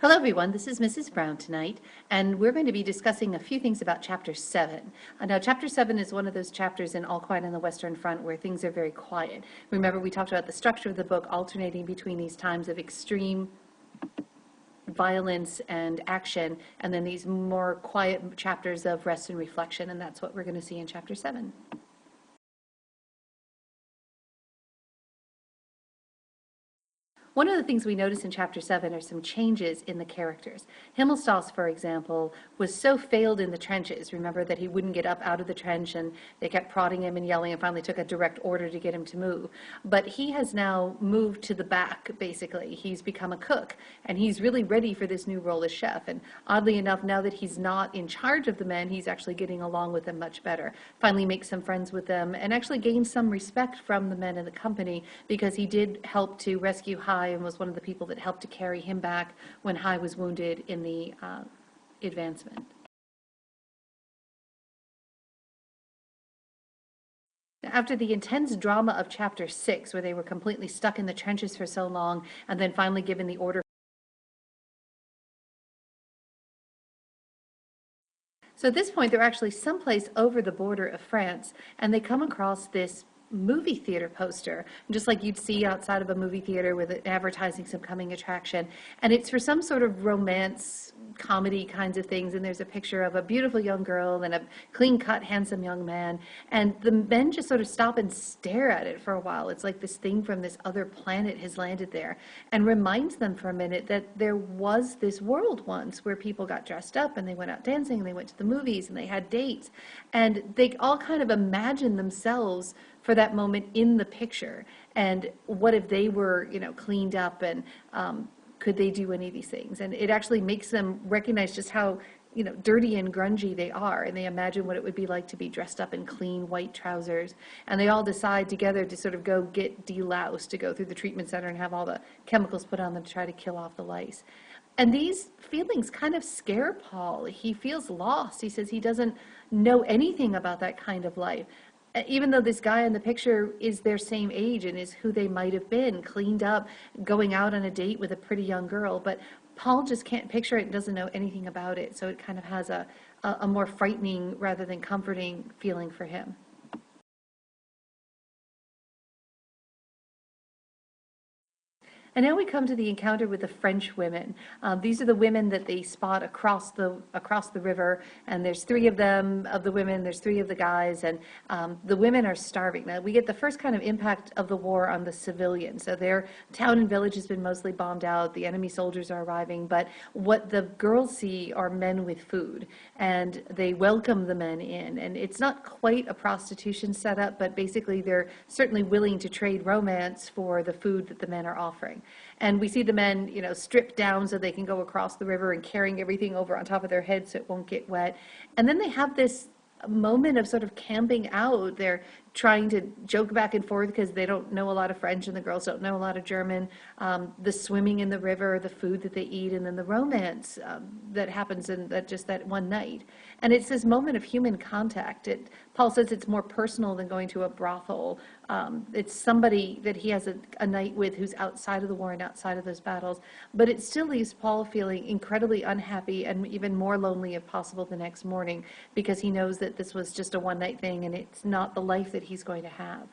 Hello, everyone. This is Mrs. Brown tonight, and we're going to be discussing a few things about Chapter 7. Now, Chapter 7 is one of those chapters in All Quiet on the Western Front where things are very quiet. Remember, we talked about the structure of the book alternating between these times of extreme violence and action, and then these more quiet chapters of rest and reflection, and that's what we're going to see in Chapter 7. One of the things we notice in Chapter 7 are some changes in the characters. Himmelstoss, for example, was so failed in the trenches. Remember that he wouldn't get up out of the trench, and they kept prodding him and yelling, and finally took a direct order to get him to move. But he has now moved to the back, basically. He's become a cook, and he's really ready for this new role as chef. And oddly enough, now that he's not in charge of the men, he's actually getting along with them much better. Finally makes some friends with them, and actually gains some respect from the men in the company, because he did help to rescue Hai and was one of the people that helped to carry him back when Hai was wounded in the advancement. After the intense drama of Chapter 6, where they were completely stuck in the trenches for so long, and then finally given the order. So at this point, they're actually someplace over the border of France, and they come across this movie theater poster, just like you'd see outside of a movie theater with it advertising some coming attraction. And it's for some sort of romance, comedy kinds of things. And there's a picture of a beautiful young girl and a clean-cut, handsome young man. And the men just sort of stop and stare at it for a while. It's like this thing from this other planet has landed there, and reminds them for a minute that there was this world once where people got dressed up and they went out dancing and they went to the movies and they had dates. And they all kind of imagine themselves for that moment in the picture. And what if they were, cleaned up, and could they do any of these things? And it actually makes them recognize just how, dirty and grungy they are. And they imagine what it would be like to be dressed up in clean white trousers. And they all decide together to sort of go get deloused, to go through the treatment center and have all the chemicals put on them to try to kill off the lice. And these feelings kind of scare Paul. He feels lost. He says he doesn't know anything about that kind of life. Even though this guy in the picture is their same age and is who they might have been, cleaned up, going out on a date with a pretty young girl, but Paul just can't picture it and doesn't know anything about it, so it kind of has a more frightening rather than comforting feeling for him. And now we come to the encounter with the French women. These are the women that they spot across the river, and there's 3 of them, of the women, there's 3 of the guys, and the women are starving. Now, we get the first kind of impact of the war on the civilians. So their town and village has been mostly bombed out, the enemy soldiers are arriving, but what the girls see are men with food, and they welcome the men in. And it's not quite a prostitution setup, but basically they're certainly willing to trade romance for the food that the men are offering. And we see the men, stripped down so they can go across the river and carrying everything over on top of their heads so it won't get wet. And then they have this moment of sort of camping out. They're trying to joke back and forth because they don't know a lot of French and the girls don't know a lot of German. The swimming in the river, the food that they eat, and then the romance that happens in that one night. And it's this moment of human contact. Paul says it's more personal than going to a brothel. It's somebody that he has a night with who's outside of the war and outside of those battles. But it still leaves Paul feeling incredibly unhappy and even more lonely if possible the next morning, because he knows that this was just a one-night thing and it's not the life that he's going to have.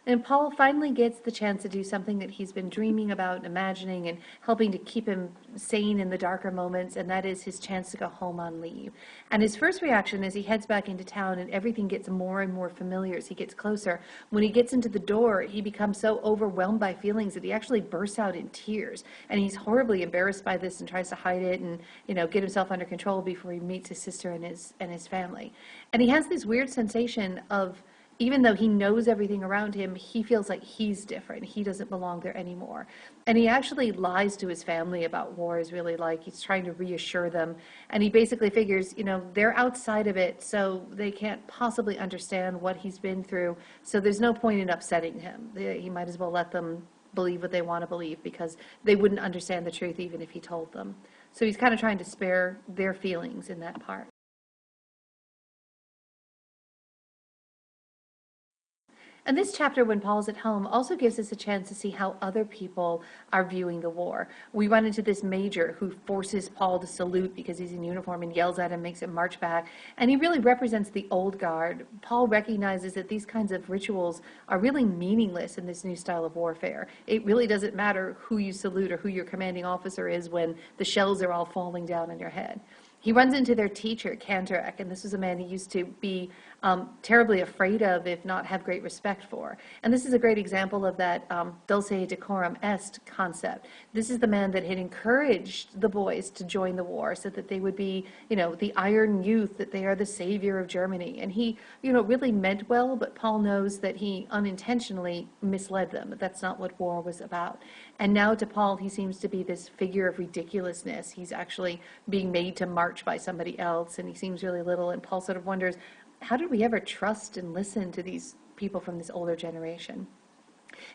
And Paul finally gets the chance to do something that he's been dreaming about, imagining, and helping to keep him sane in the darker moments, and that is his chance to go home on leave. And his first reaction as he heads back into town and everything gets more and more familiar as he gets closer, when he gets into the door, he becomes so overwhelmed by feelings that he actually bursts out in tears. And he's horribly embarrassed by this and tries to hide it and, get himself under control before he meets his sister and his family. And he has this weird sensation of, even though he knows everything around him, he feels like he's different. He doesn't belong there anymore. And he actually lies to his family about war is really like. He's trying to reassure them. And he basically figures, they're outside of it, so they can't possibly understand what he's been through. So there's no point in upsetting him. He might as well let them believe what they want to believe, because they wouldn't understand the truth even if he told them. So he's kind of trying to spare their feelings in that part. And this chapter, when Paul's at home, also gives us a chance to see how other people are viewing the war. We run into this major who forces Paul to salute because he's in uniform and yells at him, makes him march back. And he really represents the old guard. Paul recognizes that these kinds of rituals are really meaningless in this new style of warfare. It really doesn't matter who you salute or who your commanding officer is when the shells are all falling down on your head. He runs into their teacher, Cantorek, and this was a man he used to be terribly afraid of, if not have great respect for. And this is a great example of that dulce decorum est concept. This is the man that had encouraged the boys to join the war so that they would be, the iron youth, that they are the savior of Germany. And he, really meant well, but Paul knows that he unintentionally misled them. That's not what war was about. And now to Paul, he seems to be this figure of ridiculousness. He's actually being made to march by somebody else, and he seems really little. And Paul sort of wonders, how did we ever trust and listen to these people from this older generation?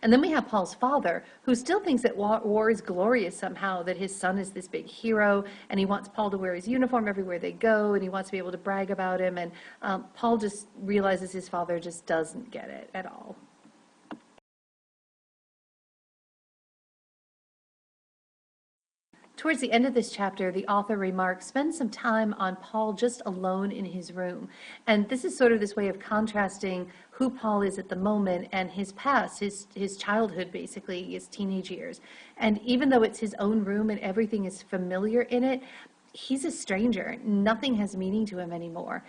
And then we have Paul's father, who still thinks that war is glorious somehow, that his son is this big hero, and he wants Paul to wear his uniform everywhere they go, and he wants to be able to brag about him. And Paul just realizes his father just doesn't get it at all. Towards the end of this chapter, the author remarks, spend some time on Paul just alone in his room. And this is sort of this way of contrasting who Paul is at the moment and his past, his childhood, basically, his teenage years. And even though it's his own room and everything is familiar in it, he's a stranger. Nothing has meaning to him anymore.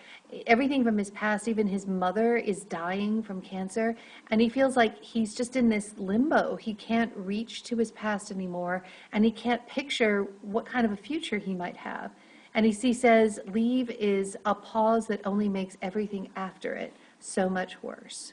Everything from his past, even his mother is dying from cancer, and he feels like he's just in this limbo. He can't reach to his past anymore, and he can't picture what kind of a future he might have. And he says, leave is a pause that only makes everything after it so much worse.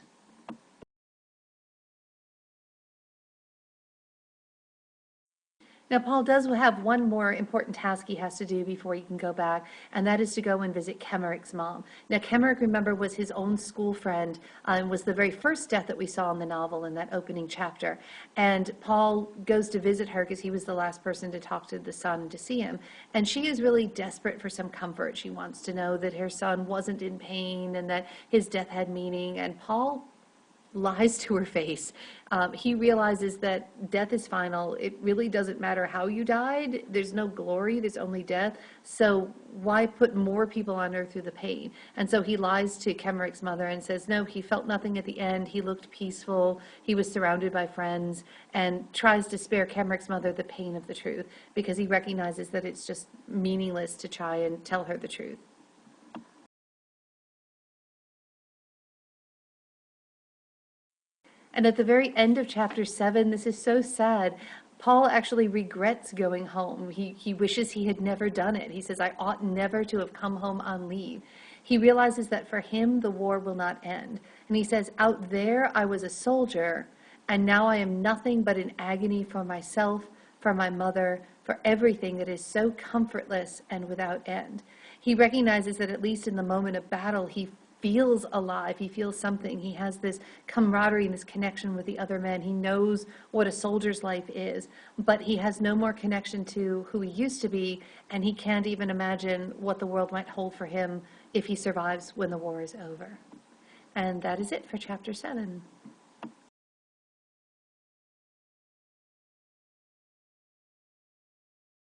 Now, Paul does have one more important task he has to do before he can go back, and that is to go and visit Kemerik's mom. Now, Kemerik, remember, was his own school friend and was the very first death that we saw in the novel in that opening chapter. And Paul goes to visit her because he was the last person to talk to the son and to see him. And she is really desperate for some comfort. She wants to know that her son wasn't in pain and that his death had meaning. And Paul lies to her face. He realizes that death is final. It really doesn't matter how you died. There's no glory. There's only death. So why put more people on earth through the pain? And so he lies to Kemerik's mother and says, no, he felt nothing at the end. He looked peaceful. He was surrounded by friends, and tries to spare Kemerik's mother the pain of the truth because he recognizes that it's just meaningless to try and tell her the truth. And at the very end of chapter 7, this is so sad. Paul actually regrets going home. He wishes he had never done it. He says, I ought never to have come home on leave. He realizes that for him, the war will not end. And he says, out there, I was a soldier, and now I am nothing but in agony for myself, for my mother, for everything that is so comfortless and without end. He recognizes that at least in the moment of battle, he feels alive. He feels something. He has this camaraderie and this connection with the other men. He knows what a soldier's life is, but he has no more connection to who he used to be, and he can't even imagine what the world might hold for him if he survives when the war is over. And that is it for chapter 7.